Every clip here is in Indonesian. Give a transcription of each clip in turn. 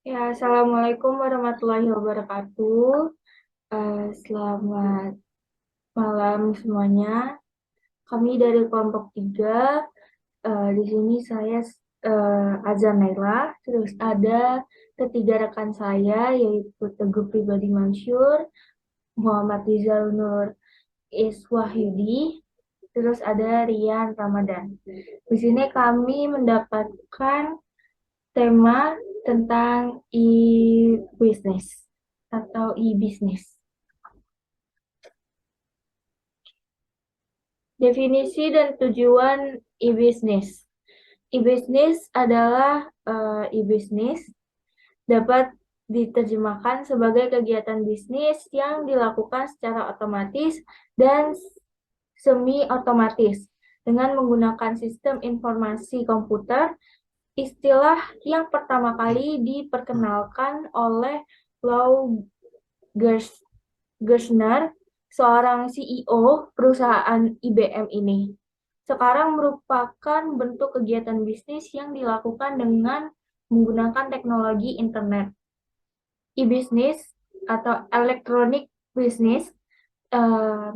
Ya, Assalamualaikum warahmatullahi wabarakatuh. Selamat malam semuanya. Kami dari kelompok 3. Di sini saya Azan Naila. Terus ada ketiga rekan saya yaitu Teguh Pribadi Mansur, Muhammad Rizal Nur Iswahyudi, terus ada Rian Ramadan. Di sini kami mendapatkan tema tentang e-business atau e-business. Definisi dan tujuan e-business. E-business adalah e-business dapat diterjemahkan sebagai kegiatan bisnis yang dilakukan secara otomatis dan semi otomatis dengan menggunakan sistem informasi komputer. Istilah yang pertama kali diperkenalkan oleh Lou Gerstner, seorang CEO perusahaan IBM ini. Sekarang merupakan bentuk kegiatan bisnis yang dilakukan dengan menggunakan teknologi internet. E-business atau electronic business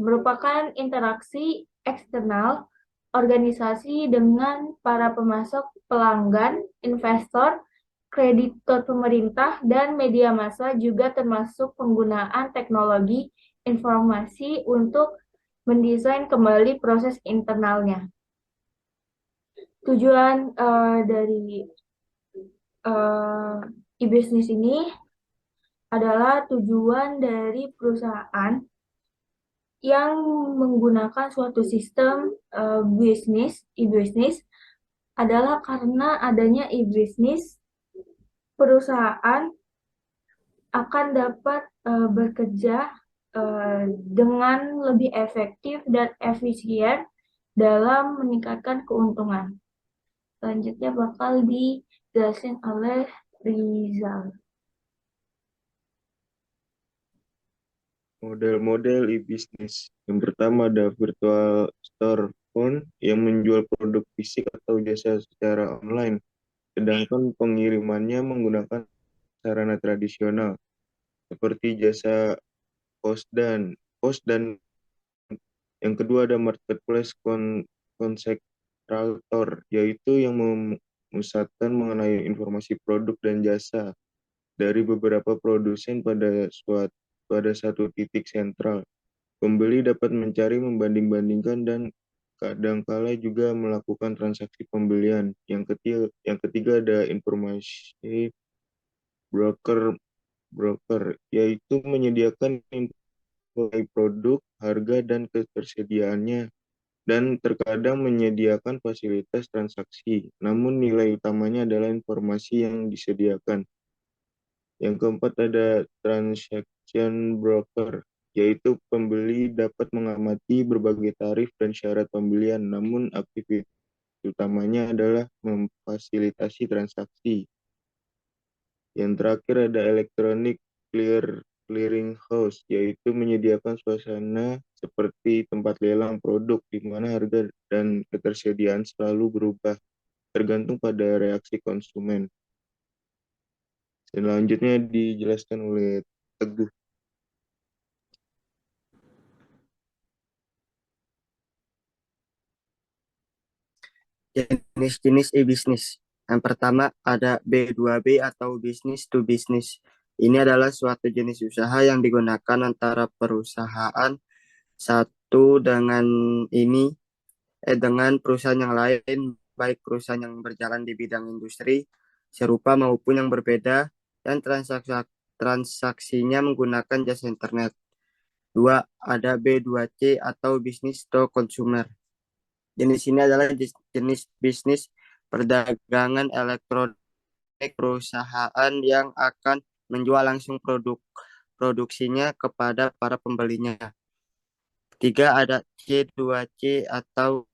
merupakan interaksi eksternal organisasi dengan para pemasok, pelanggan, investor, kreditor pemerintah, dan media massa, juga termasuk penggunaan teknologi informasi untuk mendesain kembali proses internalnya. Tujuan dari e-business ini adalah tujuan dari perusahaan yang menggunakan suatu sistem bisnis, e-business, adalah karena adanya e-business, perusahaan akan dapat bekerja dengan lebih efektif dan efisien dalam meningkatkan keuntungan. Selanjutnya bakal dijelasin oleh Rizal. Model-model e-business. Yang pertama ada virtual storefront yang menjual produk fisik atau jasa secara online, sedangkan pengirimannya menggunakan sarana tradisional seperti jasa pos dan yang kedua ada marketplace konsekrator, yaitu yang memusatkan mengenai informasi produk dan jasa dari beberapa produsen pada satu titik sentral. Pembeli dapat mencari, membanding-bandingkan, dan kadangkala juga melakukan transaksi pembelian. Yang ketiga ada informasi broker, yaitu menyediakan informasi produk, harga, dan ketersediaannya, dan terkadang menyediakan fasilitas transaksi. Namun nilai utamanya adalah informasi yang disediakan. Yang keempat ada transaction broker, yaitu pembeli dapat mengamati berbagai tarif dan syarat pembelian, namun aktivitas utamanya adalah memfasilitasi transaksi. Yang terakhir ada electronic clearing house, yaitu menyediakan suasana seperti tempat lelang produk di mana harga dan ketersediaan selalu berubah tergantung pada reaksi konsumen. Selanjutnya dijelaskan oleh Teguh. Jenis-jenis e-business. Yang pertama ada B2B atau business to business. Ini adalah suatu jenis usaha yang digunakan antara perusahaan satu dengan perusahaan yang lain, baik perusahaan yang berjalan di bidang industri serupa maupun yang berbeda, dan transaksinya menggunakan jasa internet. Dua, ada B2C atau business to consumer. Jenis ini adalah jenis bisnis perdagangan elektronik, perusahaan yang akan menjual langsung produksinya kepada para pembelinya. Tiga, ada C2C atau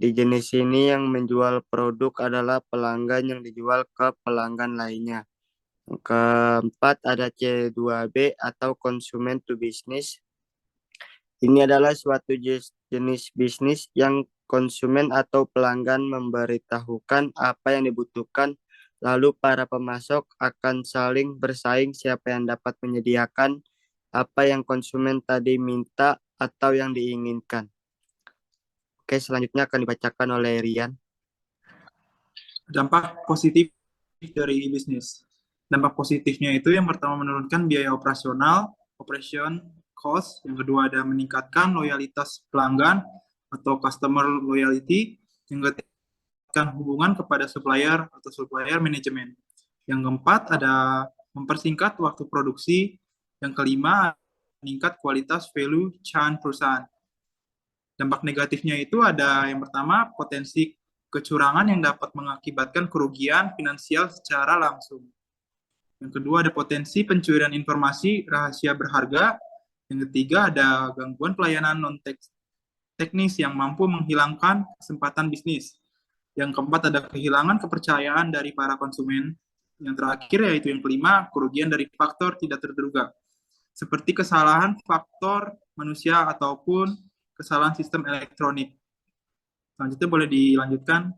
di jenis ini yang menjual produk adalah pelanggan yang dijual ke pelanggan lainnya. Yang keempat ada C2B atau konsumen to business. Ini adalah suatu jenis bisnis yang konsumen atau pelanggan memberitahukan apa yang dibutuhkan Lalu para pemasok akan saling bersaing siapa yang dapat menyediakan apa yang konsumen tadi minta atau yang diinginkan. Oke, selanjutnya akan dibacakan oleh Rian. Dampak positif dari bisnis. Dampak positifnya itu yang pertama menurunkan biaya operasional, operation cost. Yang kedua ada meningkatkan loyalitas pelanggan atau customer loyalty. Yang ketiga hubungan kepada supplier atau supplier management. Yang keempat ada mempersingkat waktu produksi. Yang kelima meningkat kualitas value chain perusahaan. Dampak negatifnya itu ada yang pertama potensi kecurangan yang dapat mengakibatkan kerugian finansial secara langsung. Yang kedua ada potensi pencurian informasi rahasia berharga. Yang ketiga ada gangguan pelayanan non-teknis yang mampu menghilangkan kesempatan bisnis. Yang keempat ada kehilangan kepercayaan dari para konsumen. Yang terakhir yaitu yang kelima, kerugian dari faktor tidak terduga. Seperti kesalahan faktor manusia ataupun kesalahan sistem elektronik. Selanjutnya boleh dilanjutkan.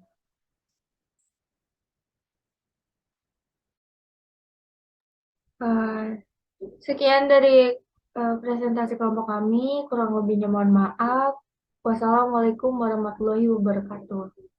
Sekian dari presentasi kelompok kami, kurang lebihnya mohon maaf. Wassalamualaikum warahmatullahi wabarakatuh.